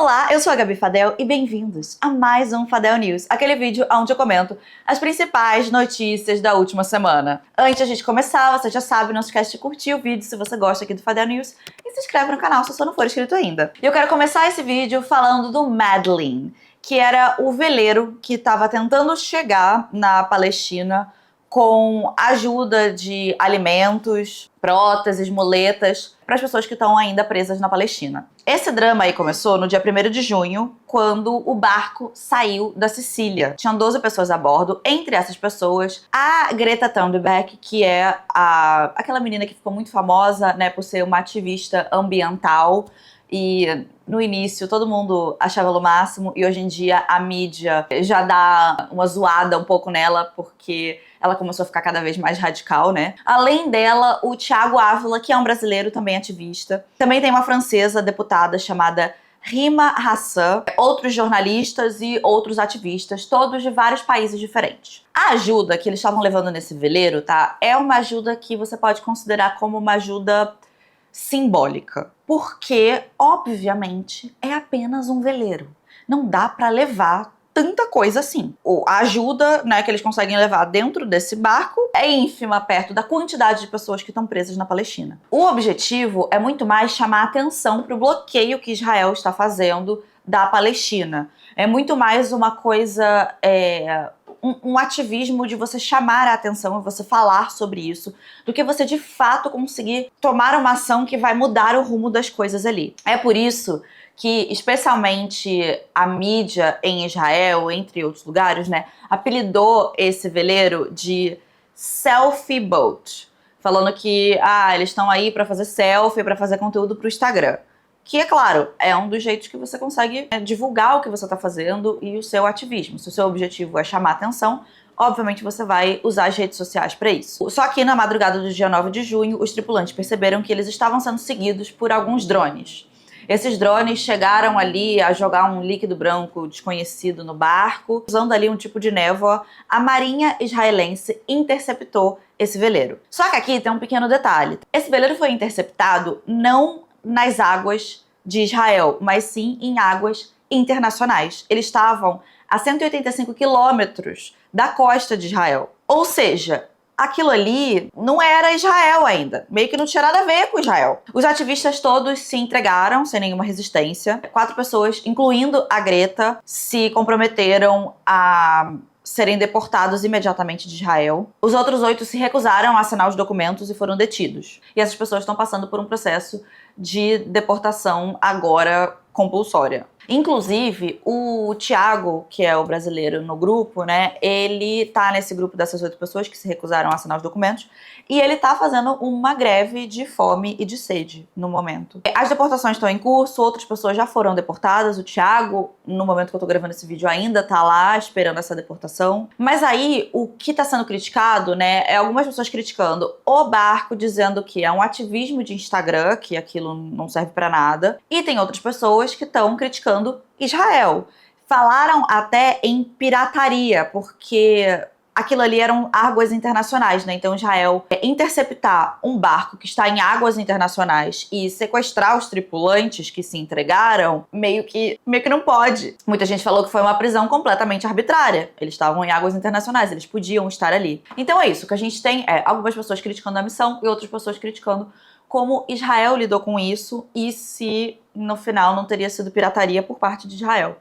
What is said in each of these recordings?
Olá, eu sou a Gabi Fadel e bem-vindos a mais um Fadel News, aquele vídeo onde eu comento as principais notícias da última semana. Antes de a gente começar, você já sabe, não se esquece de curtir o vídeo se você gosta aqui do Fadel News e se inscreve no canal se você não for inscrito ainda. E eu quero começar esse vídeo falando do Madlin, que era o veleiro que estava tentando chegar na Palestina com ajuda de alimentos, próteses, muletas para as pessoas que estão ainda presas na Palestina. Esse drama aí começou no dia 1º de junho, quando o barco saiu da Sicília. Tinham 12 pessoas a bordo, entre essas pessoas, a Greta Thunberg, que é aquela menina que ficou muito famosa, né, por ser uma ativista ambiental. E no início todo mundo achava ela o máximo e hoje em dia a mídia já dá uma zoada um pouco nela porque ela começou a ficar cada vez mais radical, né? Além dela, o Thiago Ávila, que é um brasileiro também ativista. Também tem uma francesa deputada chamada Rima Hassan, outros jornalistas e outros ativistas, todos de vários países diferentes. A ajuda que eles estavam levando nesse veleiro, tá? É uma ajuda que você pode considerar como uma ajuda simbólica, porque, obviamente, é apenas um veleiro. Não dá pra levar tanta coisa assim. A ajuda, né, que eles conseguem levar dentro desse barco é ínfima perto da quantidade de pessoas que estão presas na Palestina. O objetivo é muito mais chamar atenção para o bloqueio que Israel está fazendo da Palestina. É muito mais uma coisa, um ativismo de você chamar a atenção e você falar sobre isso, do que você de fato conseguir tomar uma ação que vai mudar o rumo das coisas ali. É por isso que, especialmente a mídia em Israel, entre outros lugares, né, apelidou esse veleiro de selfie boat, falando que eles estão aí para fazer selfie, para fazer conteúdo para o Instagram. Que, é claro, é um dos jeitos que você consegue divulgar o que você está fazendo e o seu ativismo. Se o seu objetivo é chamar atenção, obviamente você vai usar as redes sociais para isso. Só que na madrugada do dia 9 de junho, os tripulantes perceberam que eles estavam sendo seguidos por alguns drones. Esses drones chegaram ali a jogar um líquido branco desconhecido no barco, usando ali um tipo de névoa. A marinha israelense interceptou esse veleiro. Só que aqui tem um pequeno detalhe. Esse veleiro foi interceptado não nas águas de Israel, mas sim em águas internacionais. Eles estavam a 185 quilômetros da costa de Israel. Ou seja, aquilo ali não era Israel ainda. Meio que não tinha nada a ver com Israel. Os ativistas todos se entregaram sem nenhuma resistência. 4 pessoas, incluindo a Greta, se comprometeram a serem deportados imediatamente de Israel. Os outros 8 se recusaram a assinar os documentos e foram detidos. E essas pessoas estão passando por um processo de deportação agora compulsória. Inclusive, o Thiago, que é o brasileiro no grupo, né, ele tá nesse grupo dessas 8 pessoas que se recusaram a assinar os documentos e ele tá fazendo uma greve de fome e de sede no momento. As deportações estão em curso, outras pessoas já foram deportadas, o Thiago, no momento que eu tô gravando esse vídeo, ainda tá lá esperando essa deportação. Mas aí, o que tá sendo criticado, né, é algumas pessoas criticando o barco, dizendo que é um ativismo de Instagram, que aquilo não serve pra nada, e tem outras pessoas que estão criticando Israel. Falaram até em pirataria, porque aquilo ali eram águas internacionais, né? Então Israel interceptar um barco que está em águas internacionais e sequestrar os tripulantes que se entregaram, meio que não pode. Muita gente falou que foi uma prisão completamente arbitrária. Eles estavam em águas internacionais, eles podiam estar ali. Então é isso, o que a gente tem é algumas pessoas criticando a missão e outras pessoas criticando como Israel lidou com isso e se no final não teria sido pirataria por parte de Israel.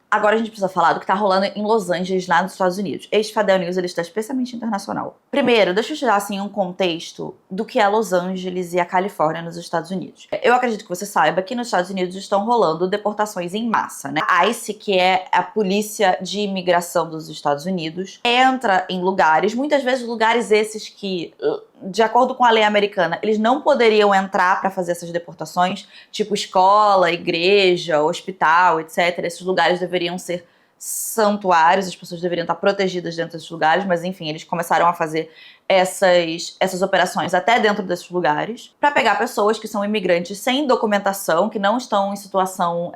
Agora a gente precisa falar do que tá rolando em Los Angeles, lá nos Estados Unidos. Este Fadel News, ele está especialmente internacional. Primeiro, deixa eu te dar assim, um contexto do que é Los Angeles e a Califórnia nos Estados Unidos. Eu acredito que você saiba que nos Estados Unidos estão rolando deportações em massa, né? A ICE, que é a polícia de imigração dos Estados Unidos, entra em lugares, muitas vezes lugares esses que, de acordo com a lei americana, eles não poderiam entrar para fazer essas deportações, tipo escola, igreja, hospital, etc. Esses lugares deveriam ser santuários, as pessoas deveriam estar protegidas dentro desses lugares, mas enfim, eles começaram a fazer essas operações até dentro desses lugares, para pegar pessoas que são imigrantes sem documentação, que não estão em situação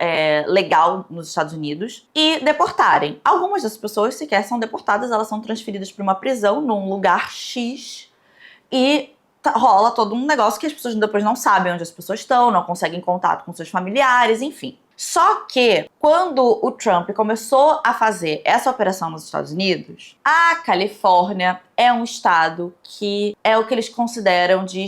legal nos Estados Unidos, e deportarem. Algumas dessas pessoas sequer são deportadas, elas são transferidas para uma prisão num lugar X, e rola todo um negócio que as pessoas depois não sabem onde as pessoas estão, não conseguem contato com seus familiares, enfim. Só que, quando o Trump começou a fazer essa operação nos Estados Unidos, a Califórnia é um estado que é o que eles consideram de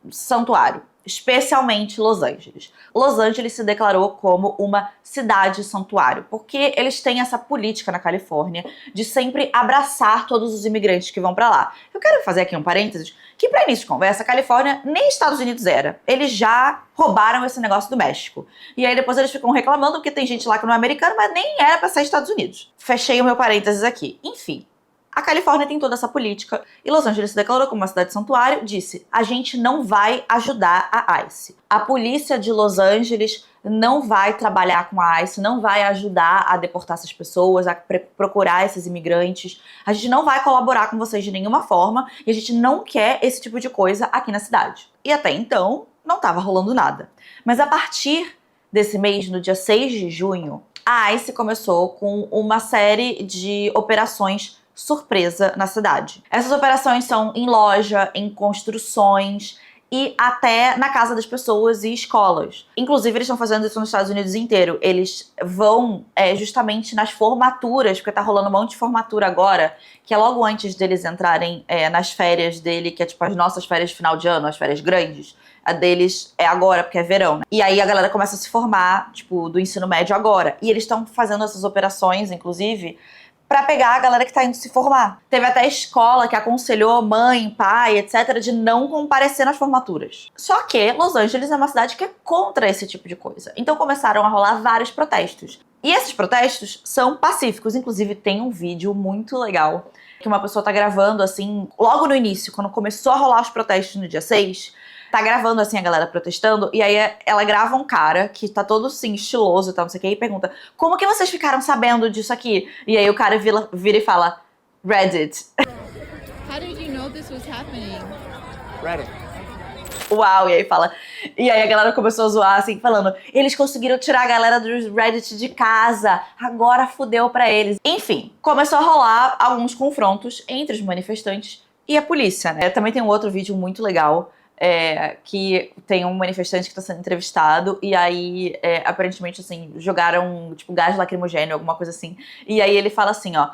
santuário, especialmente Los Angeles. Los Angeles se declarou como uma cidade-santuário, porque eles têm essa política na Califórnia de sempre abraçar todos os imigrantes que vão pra lá. Eu quero fazer aqui um parênteses, que pra início de conversa, a Califórnia nem Estados Unidos era. Eles já roubaram esse negócio do México. E aí depois eles ficam reclamando porque tem gente lá que não é americana, mas nem era pra ser Estados Unidos. Fechei o meu parênteses aqui. Enfim. A Califórnia tem toda essa política e Los Angeles se declarou como uma cidade-santuário, disse: a gente não vai ajudar a ICE. A polícia de Los Angeles não vai trabalhar com a ICE, não vai ajudar a deportar essas pessoas, a procurar esses imigrantes. A gente não vai colaborar com vocês de nenhuma forma e a gente não quer esse tipo de coisa aqui na cidade. E até então, não estava rolando nada. Mas a partir desse mês, no dia 6 de junho, a ICE começou com uma série de operações surpresa na cidade. Essas operações são em loja, em construções e até na casa das pessoas e escolas. Inclusive, eles estão fazendo isso nos Estados Unidos inteiro. Eles vão justamente nas formaturas, porque tá rolando um monte de formatura agora, que é logo antes deles entrarem nas férias dele, que é tipo as nossas férias de final de ano, as férias grandes. A deles é agora, porque é verão, né? E aí a galera começa a se formar, tipo, do ensino médio agora. E eles estão fazendo essas operações, inclusive, pra pegar a galera que tá indo se formar. Teve até escola que aconselhou mãe, pai, etc, de não comparecer nas formaturas. Só que Los Angeles é uma cidade que é contra esse tipo de coisa. Então começaram a rolar vários protestos. E esses protestos são pacíficos. Inclusive tem um vídeo muito legal que uma pessoa tá gravando, assim, logo no início, quando começou a rolar os protestos no dia 6, tá gravando, assim, a galera protestando, e aí ela grava um cara que tá todo, assim, estiloso e tal, não sei o que, e pergunta: como que vocês ficaram sabendo disso aqui? E aí o cara vira e fala: Reddit. How did you know this was happening? Reddit. Uau, e aí fala... E aí a galera começou a zoar, assim, falando: eles conseguiram tirar a galera do Reddit de casa, agora fudeu pra eles. Enfim, começou a rolar alguns confrontos entre os manifestantes e a polícia, né? Também tem um outro vídeo muito legal, que tem um manifestante que tá sendo entrevistado e aí, aparentemente, assim, jogaram, tipo, gás lacrimogêneo, alguma coisa assim. E aí ele fala assim, ó: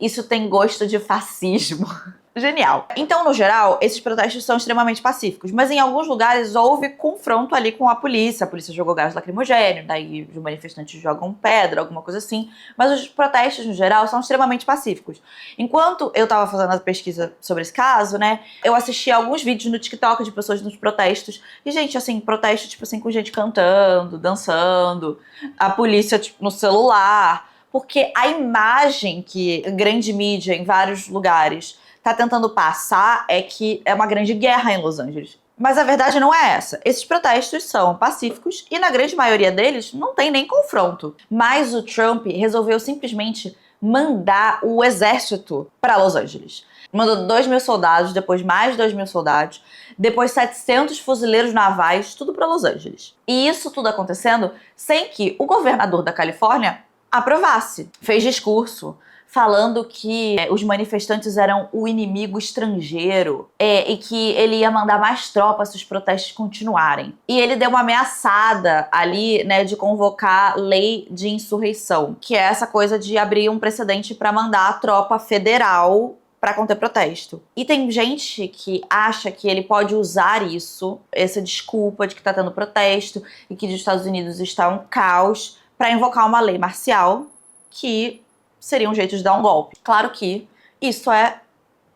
isso tem gosto de fascismo. Genial. Então, no geral, esses protestos são extremamente pacíficos, mas em alguns lugares houve confronto ali com a polícia jogou gás lacrimogêneo, daí os manifestantes jogam pedra, alguma coisa assim, mas os protestos, no geral, são extremamente pacíficos. Enquanto eu tava fazendo a pesquisa sobre esse caso, né, eu assisti alguns vídeos no TikTok de pessoas nos protestos, e gente, assim, protesto, tipo assim, com gente cantando, dançando, a polícia, tipo, no celular, porque a imagem que a grande mídia em vários lugares tá tentando passar é que é uma grande guerra em Los Angeles. Mas a verdade não é essa. Esses protestos são pacíficos e na grande maioria deles não tem nem confronto. Mas o Trump resolveu simplesmente mandar o exército para Los Angeles. Mandou 2.000 soldados, depois mais 2.000 soldados, depois 700 fuzileiros navais, tudo para Los Angeles. E isso tudo acontecendo sem que o governador da Califórnia aprovasse. Fez discurso falando que os manifestantes eram o inimigo estrangeiro e que ele ia mandar mais tropas se os protestos continuarem. E ele deu uma ameaçada ali, né, de convocar lei de insurreição, que é essa coisa de abrir um precedente para mandar a tropa federal para conter protesto. E tem gente que acha que ele pode usar isso, essa desculpa de que tá tendo protesto e que os Estados Unidos está um caos, para invocar uma lei marcial que seria um jeito de dar um golpe. Claro que isso é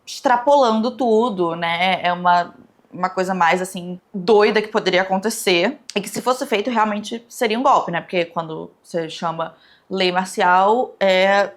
extrapolando tudo, né? É uma coisa mais, assim, doida que poderia acontecer. E que se fosse feito, realmente seria um golpe, né? Porque quando você chama lei marcial, é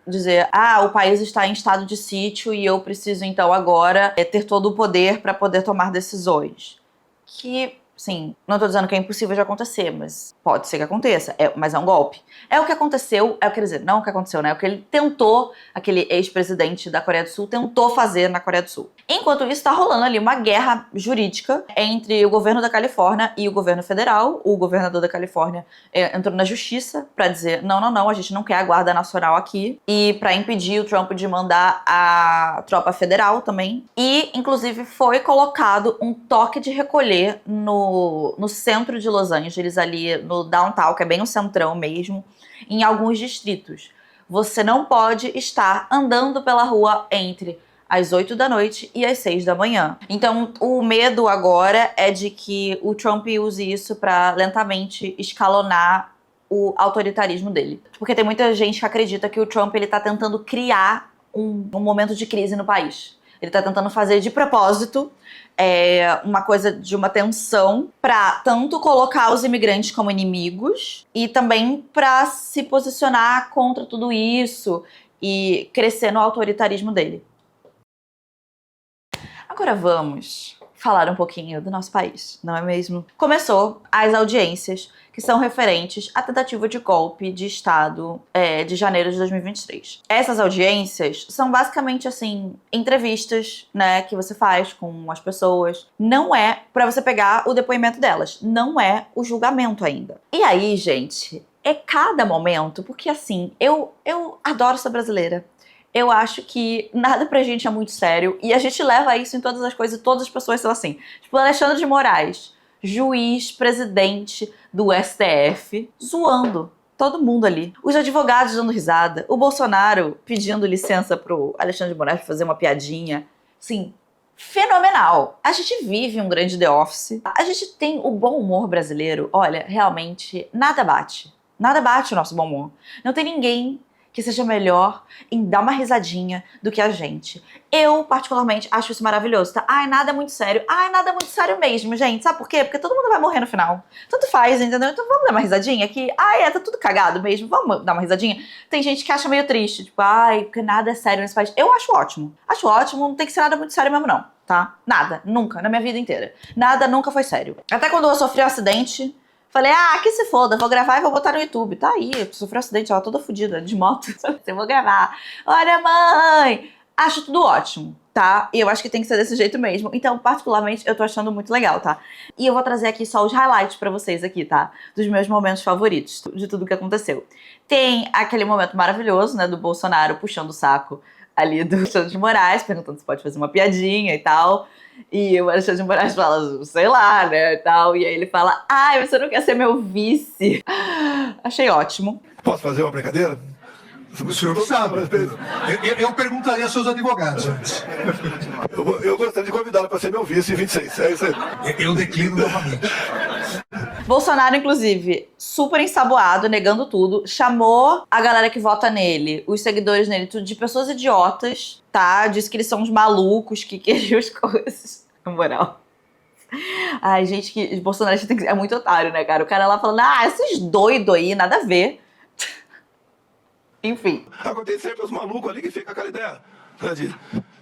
dizer: o país está em estado de sítio e eu preciso, então, agora ter todo o poder para poder tomar decisões. Que Sim, não tô dizendo que é impossível de acontecer, mas pode ser que aconteça. Mas é um golpe. É o que aconteceu, quer dizer, não o que aconteceu, né? É o que ele tentou, aquele ex-presidente da Coreia do Sul, tentou fazer na Coreia do Sul. Enquanto isso, tá rolando ali uma guerra jurídica entre o governo da Califórnia e o governo federal. O governador da Califórnia entrou na justiça pra dizer, não, a gente não quer a Guarda Nacional aqui. E pra impedir o Trump de mandar a tropa federal também. E, inclusive, foi colocado um toque de recolher no centro de Los Angeles, ali no downtown, que é bem o centrão mesmo, em alguns distritos. Você não pode estar andando pela rua entre às 8 da noite e às 6 da manhã. Então, o medo agora é de que o Trump use isso para lentamente escalonar o autoritarismo dele. Porque tem muita gente que acredita que o Trump ele tá tentando criar um momento de crise no país. Ele tá tentando fazer de propósito uma coisa de uma tensão pra tanto colocar os imigrantes como inimigos e também pra se posicionar contra tudo isso e crescer no autoritarismo dele. Agora vamos falar um pouquinho do nosso país, não é mesmo? Começou as audiências que são referentes à tentativa de golpe de Estado de janeiro de 2023. Essas audiências são basicamente, assim, entrevistas, né, que você faz com as pessoas. Não é pra você pegar o depoimento delas, não é o julgamento ainda. E aí, gente, é cada momento, porque assim, eu adoro ser brasileira. Eu acho que nada pra gente é muito sério e a gente leva isso em todas as coisas e todas as pessoas são assim. Tipo, Alexandre de Moraes, juiz, presidente do STF, zoando todo mundo ali. Os advogados dando risada, o Bolsonaro pedindo licença pro Alexandre de Moraes pra fazer uma piadinha. Sim, fenomenal. A gente vive um grande The Office. A gente tem o bom humor brasileiro. Olha, realmente, nada bate. Nada bate o nosso bom humor. Não tem ninguém que seja melhor em dar uma risadinha do que a gente. Eu, particularmente, acho isso maravilhoso, tá? Ai, nada é muito sério. Ai, nada é muito sério mesmo, gente. Sabe por quê? Porque todo mundo vai morrer no final. Tanto faz, entendeu? Então vamos dar uma risadinha aqui? Ai, tá tudo cagado mesmo. Vamos dar uma risadinha? Tem gente que acha meio triste. Tipo, ai, porque nada é sério nesse país. Eu acho ótimo. Acho ótimo. Não tem que ser nada muito sério mesmo, não. Tá? Nada. Nunca. Na minha vida inteira. Nada nunca foi sério. Até quando eu sofri um acidente, falei, que se foda, vou gravar e vou botar no YouTube. Tá aí, sofreu um acidente, ela toda fodida, de moto. Eu vou gravar. Olha, mãe! Acho tudo ótimo, tá? E eu acho que tem que ser desse jeito mesmo. Então, particularmente, eu tô achando muito legal, tá? E eu vou trazer aqui só os highlights pra vocês aqui, tá? Dos meus momentos favoritos, de tudo que aconteceu. Tem aquele momento maravilhoso, né, do Bolsonaro puxando o saco ali do Alexandre de Moraes, perguntando se pode fazer uma piadinha e tal. E o Alexandre de Moraes fala, sei lá, né, e tal. E aí ele fala, ai, você não quer ser meu vice? Achei ótimo. Posso fazer uma brincadeira? O senhor sabe. Eu perguntaria aos seus advogados antes. Eu gostaria de convidá-lo para ser meu vice em 26. É isso aí. Eu declino novamente. Bolsonaro, inclusive, super ensaboado, negando tudo, chamou a galera que vota nele, os seguidores nele, tudo de pessoas idiotas, tá? Disse que eles são uns malucos que queriam as coisas. Na moral. Ai, gente, que Bolsonaro é muito otário, né, cara? O cara lá falando, esses doidos aí, nada a ver. Enfim. Agora tem sempre os malucos ali que ficam com aquela ideia, né,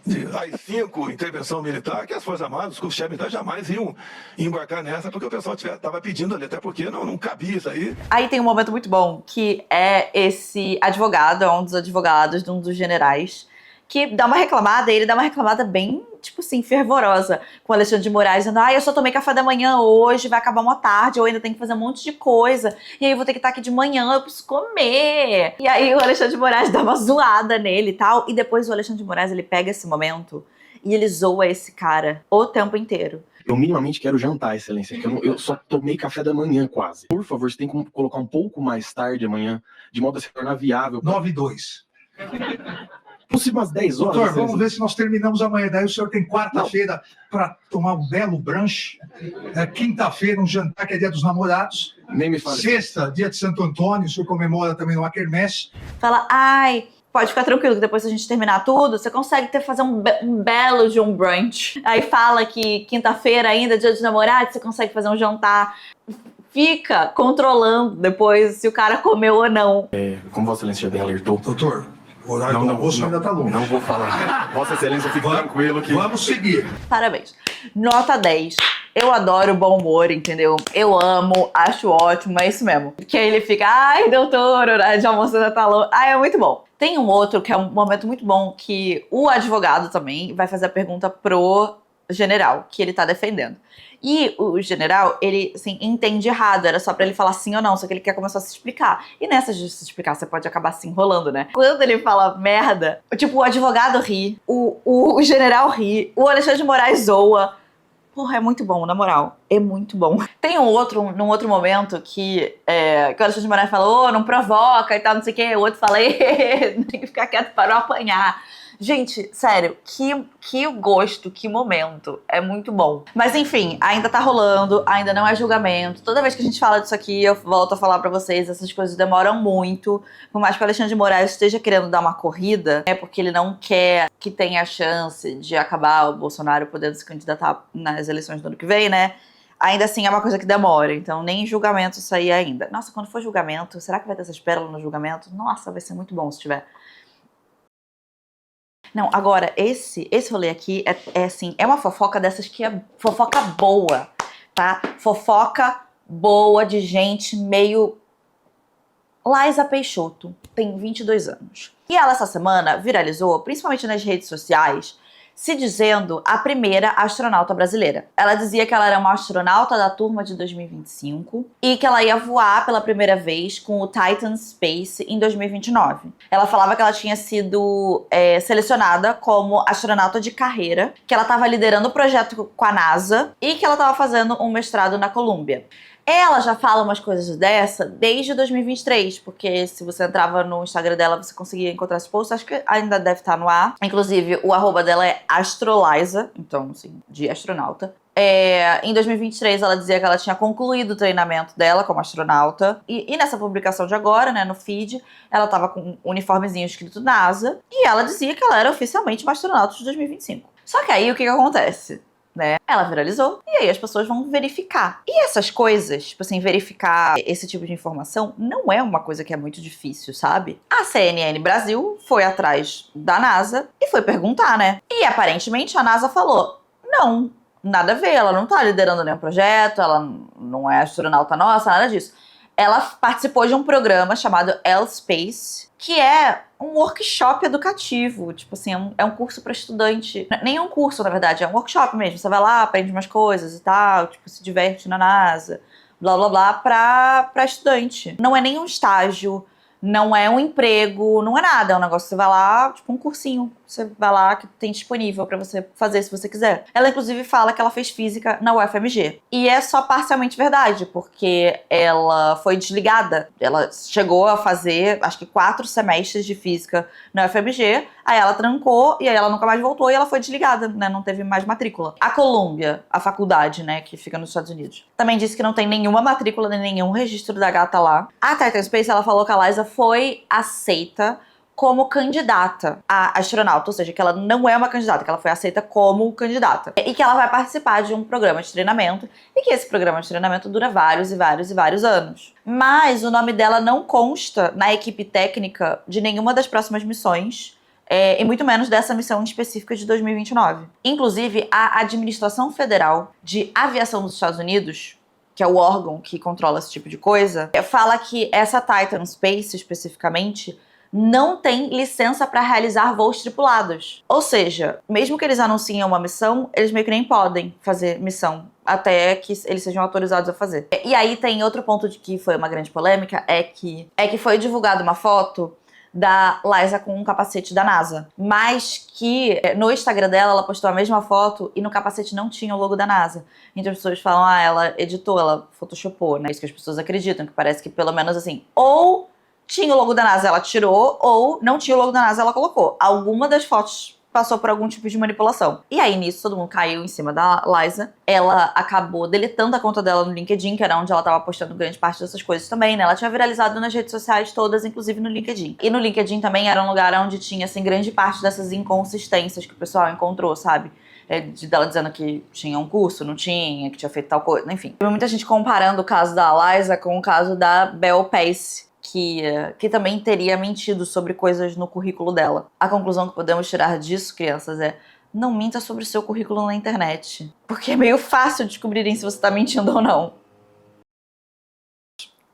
de AI-5, intervenção militar, que as Forças Armadas, os chefes militares jamais iam embarcar nessa, porque o pessoal tava pedindo ali, até porque não cabia isso aí. Aí tem um momento muito bom, que é esse advogado, um dos advogados de um dos generais, que dá uma reclamada, e ele dá uma reclamada bem, tipo assim, fervorosa, com o Alexandre de Moraes, dizendo, eu só tomei café da manhã hoje, vai acabar uma tarde, eu ainda tenho que fazer um monte de coisa, e aí eu vou ter que estar aqui de manhã, eu preciso comer. E aí o Alexandre de Moraes dá uma zoada nele e tal, e depois o Alexandre de Moraes, ele pega esse momento e ele zoa esse cara o tempo inteiro. Eu minimamente quero jantar, excelência, que eu só tomei café da manhã quase. Por favor, você tem que colocar um pouco mais tarde amanhã, de modo a se tornar viável. 9:02. Possível umas 10 horas. Doutor, vamos ver se nós terminamos amanhã. Daí o senhor tem quarta-feira para tomar um belo brunch. Quinta-feira, um jantar que é dia dos namorados. Nem me fale. Sexta, dia de Santo Antônio. O senhor comemora também no Quermesse. Fala, pode ficar tranquilo que depois que a gente terminar tudo, você consegue fazer um belo de um brunch. Aí fala que quinta-feira ainda, dia dos namorados, você consegue fazer um jantar. Fica controlando depois se o cara comeu ou não. Como Vossa Excelência já bem alertou. Doutor, o horário do almoço ainda tá longe. Não vou falar. Vossa Excelência, fique tranquilo que... Vamos seguir. Parabéns. Nota 10. Eu adoro o bom humor, entendeu? Eu amo, acho ótimo, é isso mesmo. Que aí ele fica, ai, doutor, horário de almoço da talão. Ai, é muito bom. Tem um outro que é um momento muito bom, que o advogado também vai fazer a pergunta pro general, que ele tá defendendo. E o general, ele, assim, entende errado, era só pra ele falar sim ou não, só que ele quer começar a se explicar. E nessa de se explicar, você pode acabar se enrolando, né? Quando ele fala merda, tipo, o advogado ri, o general ri, o Alexandre de Moraes zoa. Porra, é muito bom, na moral. É muito bom. Tem num outro momento que o Alexandre de Moraes falou, não provoca e tal, não sei o quê. O outro fala, tem que ficar quieto para não apanhar. Gente, sério, que gosto, que momento. É muito bom. Mas enfim, ainda tá rolando, ainda não é julgamento. Toda vez que a gente fala disso aqui, eu volto a falar pra vocês, essas coisas demoram muito. Por mais que o Alexandre de Moraes esteja querendo dar uma corrida, porque ele não quer que tenha a chance de acabar o Bolsonaro podendo se candidatar nas eleições do ano que vem, né? Ainda assim é uma coisa que demora, então nem julgamento sair ainda. Nossa, quando for julgamento, será que vai ter essas pérolas no julgamento? Nossa, vai ser muito bom se tiver. Não, agora, esse rolê aqui assim, é uma fofoca dessas que é fofoca boa, tá? Fofoca boa de gente meio... Laísa Peixoto tem 22 anos. E ela, essa semana, viralizou, principalmente nas redes sociais, se dizendo a primeira astronauta brasileira. Ela dizia que ela era uma astronauta da turma de 2025 e que ela ia voar pela primeira vez com o Titan Space em 2029. Ela falava que ela tinha sido selecionada como astronauta de carreira, que ela estava liderando o projeto com a NASA e que ela estava fazendo um mestrado na Colômbia. Ela já fala umas coisas dessa desde 2023, porque se você entrava no Instagram dela, você conseguia encontrar esse post, acho que ainda deve estar no ar. Inclusive, o arroba dela é Astroliza, então, assim, de astronauta. Em 2023, ela dizia que ela tinha concluído o treinamento dela como astronauta. E nessa publicação de agora, né, no feed, ela tava com um uniformezinho escrito NASA. E ela dizia que ela era oficialmente uma astronauta de 2025. Só que aí, o que acontece? Né? Ela viralizou e aí as pessoas vão verificar. E essas coisas, tipo assim, verificar esse tipo de informação não é uma coisa que é muito difícil, sabe? A CNN Brasil foi atrás da NASA e foi perguntar, né? E aparentemente a NASA falou: não, nada a ver, ela não tá liderando nenhum projeto, ela não é astronauta nossa, nada disso. Ela participou de um programa chamado L-Space, que é um workshop educativo, tipo assim, é um curso para estudante. Nem é um curso, na verdade, é um workshop mesmo. Você vai lá, aprende umas coisas e tal, tipo, se diverte na NASA, blá blá blá, pra estudante. Não é nem um estágio, não é um emprego, não é nada, é um negócio que você vai lá, tipo um cursinho, você vai lá que tem disponível pra você fazer se você quiser. Ela inclusive fala que ela fez física na UFMG. E é só parcialmente verdade, porque ela foi desligada. Ela chegou a fazer, acho que 4 semestres de física na UFMG, aí ela trancou e aí ela nunca mais voltou e ela foi desligada, né? Não teve mais matrícula. A Columbia, a faculdade, né, que fica nos Estados Unidos, também disse que não tem nenhuma matrícula nem nenhum registro da gata lá. A Titan Space, ela falou que a Laísa foi aceita como candidata a astronauta, ou seja, que ela não é uma candidata, que ela foi aceita como candidata. E que ela vai participar de um programa de treinamento, e que esse programa de treinamento dura vários e vários e vários anos. Mas o nome dela não consta na equipe técnica de nenhuma das próximas missões, e muito menos dessa missão específica de 2029. Inclusive, a Administração Federal de Aviação dos Estados Unidos, que é o órgão que controla esse tipo de coisa, fala que essa Titan Space, especificamente, não tem licença para realizar voos tripulados. Ou seja, mesmo que eles anunciem uma missão, eles meio que nem podem fazer missão até que eles sejam autorizados a fazer. E aí tem outro ponto de que foi uma grande polêmica, é que foi divulgada uma foto da Laísa com um capacete da NASA, mas que no Instagram dela ela postou a mesma foto e no capacete não tinha o logo da NASA. Então as pessoas falam, ela editou, ela photoshopou, né? Isso que as pessoas acreditam, que parece que pelo menos assim, ou tinha o logo da NASA, ela tirou, ou não tinha o logo da NASA, ela colocou. Alguma das fotos passou por algum tipo de manipulação. E aí, nisso, todo mundo caiu em cima da Laísa. Ela acabou deletando a conta dela no LinkedIn, que era onde ela estava postando grande parte dessas coisas também, né? Ela tinha viralizado nas redes sociais todas, inclusive no LinkedIn. E no LinkedIn também era um lugar onde tinha, assim, grande parte dessas inconsistências que o pessoal encontrou, sabe? Dela dizendo que tinha um curso, não tinha, que tinha feito tal coisa, enfim. Tem muita gente comparando o caso da Laísa com o caso da Bel Pace, que também teria mentido sobre coisas no currículo dela. A conclusão que podemos tirar disso, crianças, é não minta sobre o seu currículo na internet. Porque é meio fácil descobrirem se você tá mentindo ou não.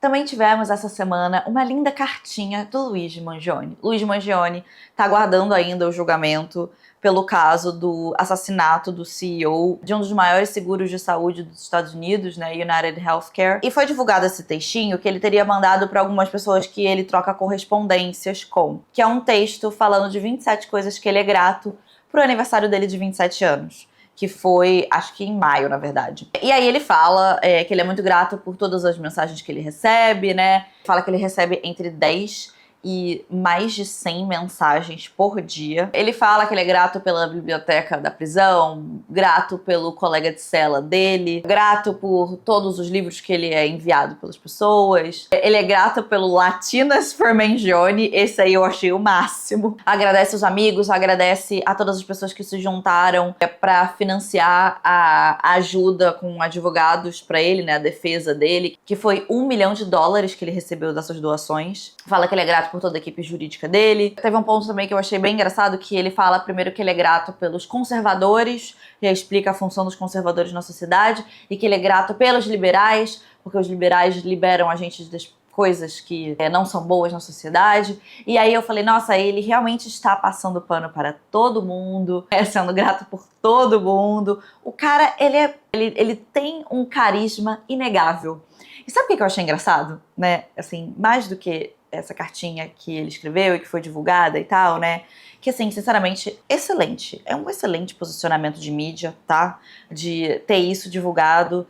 Também tivemos essa semana uma linda cartinha do Luigi Mangione. Luigi Mangione tá aguardando ainda o julgamento pelo caso do assassinato do CEO de um dos maiores seguros de saúde dos Estados Unidos, né, United Healthcare. E foi divulgado esse textinho que ele teria mandado para algumas pessoas que ele troca correspondências com, que é um texto falando de 27 coisas que ele é grato pro aniversário dele de 27 anos. Que foi, acho que em maio, na verdade. E aí ele fala que ele é muito grato por todas as mensagens que ele recebe, né? Fala que ele recebe entre 10 e mais de 100 mensagens por dia. Ele fala que ele é grato pela biblioteca da prisão, grato pelo colega de cela dele, grato por todos os livros que ele é enviado pelas pessoas. Ele é grato pelo Latinas for Mangione, esse aí eu achei o máximo. Agradece os amigos, agradece a todas as pessoas que se juntaram para financiar a ajuda com advogados para ele, né, a defesa dele, que foi $1 milhão que ele recebeu dessas doações. Fala que ele é grato por toda a equipe jurídica dele. Teve um ponto também que eu achei bem engraçado, que ele fala primeiro que ele é grato pelos conservadores, já explica a função dos conservadores na sociedade, e que ele é grato pelos liberais, porque os liberais liberam a gente das coisas que não são boas na sociedade. E aí eu falei, nossa, ele realmente está passando pano para todo mundo, sendo grato por todo mundo. O cara, ele tem um carisma inegável. E sabe o que eu achei engraçado, né? Assim, mais do que essa cartinha que ele escreveu e que foi divulgada e tal, né? Que, assim, sinceramente, excelente. É um excelente posicionamento de mídia, tá? De ter isso divulgado,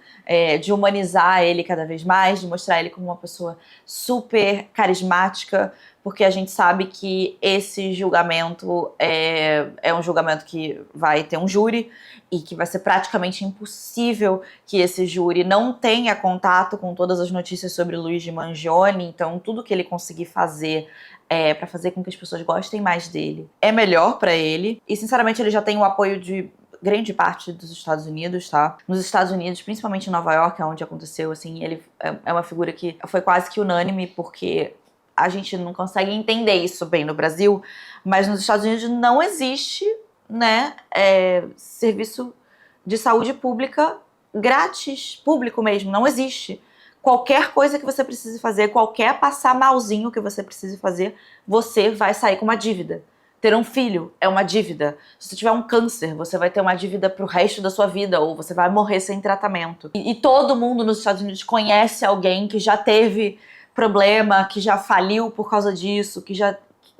de humanizar ele cada vez mais, de mostrar ele como uma pessoa super carismática, porque a gente sabe que esse julgamento é um julgamento que vai ter um júri e que vai ser praticamente impossível que esse júri não tenha contato com todas as notícias sobre o Luigi Mangione. Então, tudo que ele conseguir fazer para fazer com que as pessoas gostem mais dele é melhor para ele. E, sinceramente, ele já tem o apoio de grande parte dos Estados Unidos, tá? Nos Estados Unidos, principalmente em Nova York, onde aconteceu, assim, ele é uma figura que foi quase que unânime, porque a gente não consegue entender isso bem no Brasil, mas nos Estados Unidos não existe, né, serviço de saúde pública grátis, público mesmo, não existe. Qualquer coisa que você precise fazer, qualquer passar malzinho que você precise fazer, você vai sair com uma dívida. Ter um filho é uma dívida. Se você tiver um câncer, você vai ter uma dívida pro resto da sua vida, ou você vai morrer sem tratamento. E todo mundo nos Estados Unidos conhece alguém que já teve problema, que já faliu por causa disso,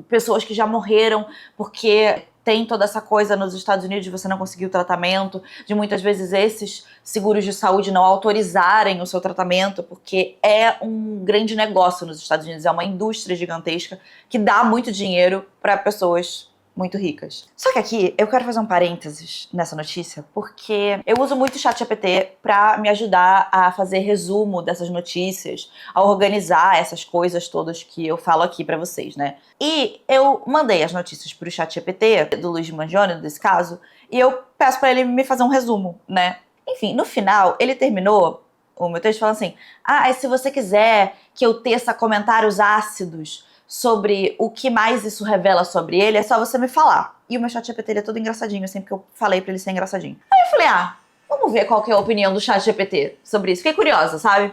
pessoas que já morreram porque tem toda essa coisa nos Estados Unidos de você não conseguir o tratamento, de muitas vezes esses seguros de saúde não autorizarem o seu tratamento, porque é um grande negócio nos Estados Unidos, é uma indústria gigantesca que dá muito dinheiro para pessoas muito ricas. Só que aqui eu quero fazer um parênteses nessa notícia, porque eu uso muito o ChatGPT para me ajudar a fazer resumo dessas notícias, a organizar essas coisas todas que eu falo aqui para vocês, né? E eu mandei as notícias pro ChatGPT, do Luigi Mangione, desse caso, e eu peço para ele me fazer um resumo, né? Enfim, no final, ele terminou o meu texto falando assim, e se você quiser que eu teça comentários ácidos sobre o que mais isso revela sobre ele, é só você me falar. E o meu ChatGPT, ele é todo engraçadinho, sempre que eu falei pra ele ser engraçadinho. Aí eu falei, vamos ver qual que é a opinião do ChatGPT sobre isso. Fiquei curiosa, sabe?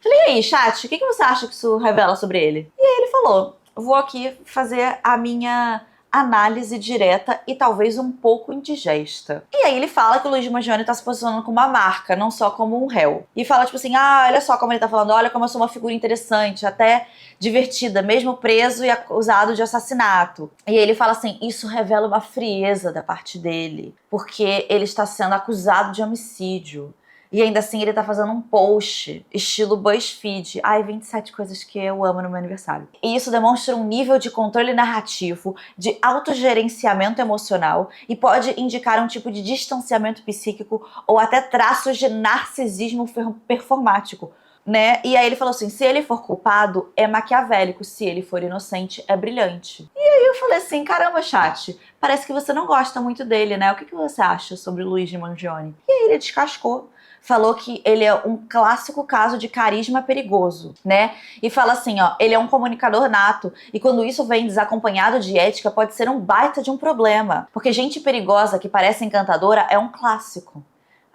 Falei, e aí, chat, o que você acha que isso revela sobre ele? E aí ele falou, vou aqui fazer a minha análise direta e talvez um pouco indigesta. E aí ele fala que o Luigi Mangione tá se posicionando como uma marca, não só como um réu. E fala tipo assim, olha só como ele tá falando, olha como eu sou uma figura interessante, até divertida, mesmo preso e acusado de assassinato. E aí ele fala assim, isso revela uma frieza da parte dele, porque ele está sendo acusado de homicídio. E ainda assim ele tá fazendo um post, estilo BuzzFeed. 27 coisas que eu amo no meu aniversário. E isso demonstra um nível de controle narrativo, de autogerenciamento emocional e pode indicar um tipo de distanciamento psíquico ou até traços de narcisismo performático, né? E aí ele falou assim, se ele for culpado, é maquiavélico, se ele for inocente, é brilhante. E aí eu falei assim, caramba, chat, parece que você não gosta muito dele, né? O que você acha sobre o Luigi Mangione? E aí ele descascou. falou que ele é um clássico caso de carisma perigoso, né? E fala assim, ó, ele é um comunicador nato e quando isso vem desacompanhado de ética pode ser um baita de um problema, porque gente perigosa que parece encantadora é um clássico.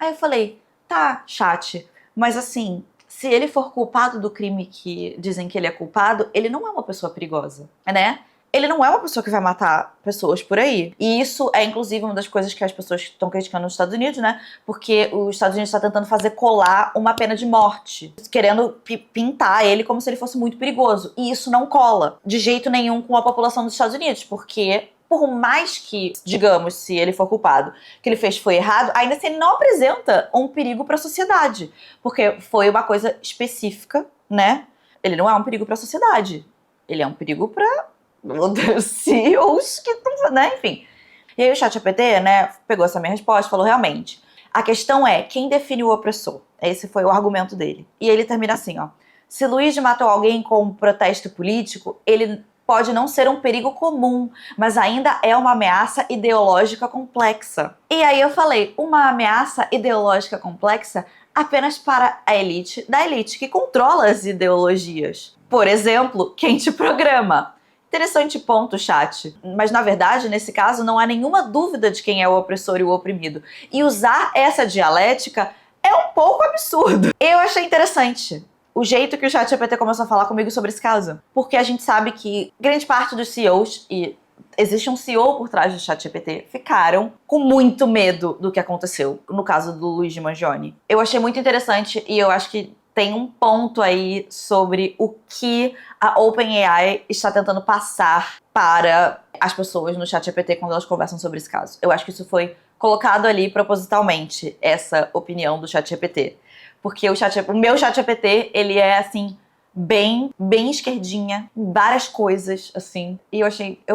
Aí eu falei, tá, chat, mas assim, se ele for culpado do crime que dizem que ele é culpado, ele não é uma pessoa perigosa, né? Ele não é uma pessoa que vai matar pessoas por aí. E isso é, inclusive, uma das coisas que as pessoas estão criticando nos Estados Unidos, né? Porque os Estados Unidos está tentando fazer colar uma pena de morte, querendo pintar ele como se ele fosse muito perigoso. E isso não cola de jeito nenhum com a população dos Estados Unidos, porque por mais que, digamos, se ele for culpado, o que ele fez foi errado, ainda assim ele não apresenta um perigo para a sociedade, porque foi uma coisa específica, né? Ele não é um perigo para a sociedade. Ele é um perigo para CEOs que estão, né, enfim. E aí o ChatGPT, né, pegou essa minha resposta e falou, realmente, a questão é quem define o opressor. Esse foi o argumento dele. E ele termina assim, ó. Se Luigi matou alguém com um protesto político, ele pode não ser um perigo comum, mas ainda é uma ameaça ideológica complexa. E aí eu falei, uma ameaça ideológica complexa apenas para a elite da elite, que controla as ideologias. Por exemplo, quem te programa. Interessante ponto, chat. Mas, na verdade, nesse caso, não há nenhuma dúvida de quem é o opressor e o oprimido. E usar essa dialética é um pouco absurdo. Eu achei interessante o jeito que o ChatGPT começou a falar comigo sobre esse caso. Porque a gente sabe que grande parte dos CEOs, e existe um CEO por trás do ChatGPT, ficaram com muito medo do que aconteceu no caso do Luigi Mangione. Eu achei muito interessante e eu acho que tem um ponto aí sobre o que a OpenAI está tentando passar para as pessoas no ChatGPT quando elas conversam sobre esse caso. Eu acho que isso foi colocado ali propositalmente, essa opinião do ChatGPT. Porque o meu ChatGPT, ele é assim, bem esquerdinha, várias coisas, assim, e eu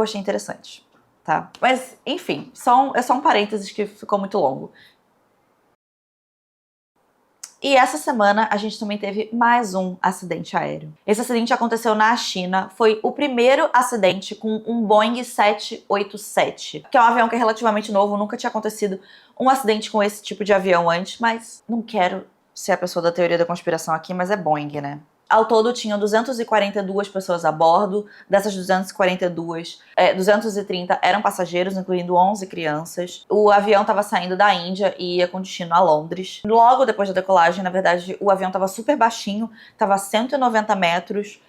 achei interessante, tá? Mas, enfim, é só um parênteses que ficou muito longo. E essa semana a gente também teve mais um acidente aéreo. Esse acidente aconteceu na China, foi o primeiro acidente com um Boeing 787, que é um avião que é relativamente novo, nunca tinha acontecido um acidente com esse tipo de avião antes, mas não quero ser a pessoa da teoria da conspiração aqui, mas é Boeing, né? Ao todo, tinham 242 pessoas a bordo. Dessas 242, 230 eram passageiros, incluindo 11 crianças. O avião estava saindo da Índia e ia com destino a Londres. Logo depois da decolagem, na verdade, o avião estava super baixinho, estava a 190 metros.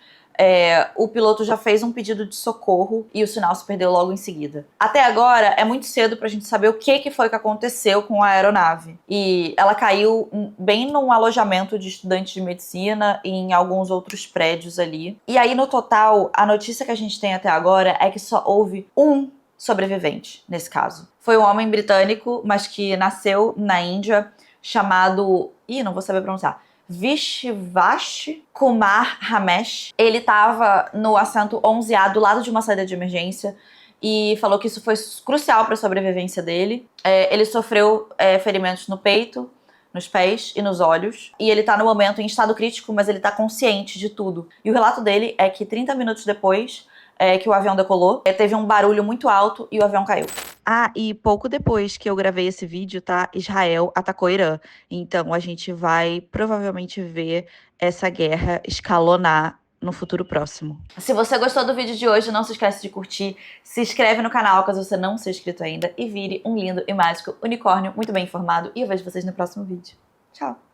O piloto já fez um pedido de socorro e o sinal se perdeu logo em seguida. Até agora, é muito cedo pra gente saber o que foi que aconteceu com a aeronave. E ela caiu bem num alojamento de estudantes de medicina e em alguns outros prédios ali. E aí, no total, a notícia que a gente tem até agora é que só houve um sobrevivente nesse caso. Foi um homem britânico, mas que nasceu na Índia, chamado... não vou saber pronunciar. Vishvash Kumar Ramesh. Ele estava no assento 11A do lado de uma saída de emergência e falou que isso foi crucial para a sobrevivência dele. Ele sofreu ferimentos no peito, nos pés e nos olhos. E ele tá no momento em estado crítico, mas ele tá consciente de tudo. E o relato dele é que 30 minutos depois que o avião decolou, teve um barulho muito alto e o avião caiu. E pouco depois que eu gravei esse vídeo, tá? Israel atacou Irã. Então a gente vai provavelmente ver essa guerra escalonar no futuro próximo. Se você gostou do vídeo de hoje, não se esquece de curtir, se inscreve no canal caso você não seja inscrito ainda e vire um lindo e mágico unicórnio muito bem informado. E eu vejo vocês no próximo vídeo. Tchau!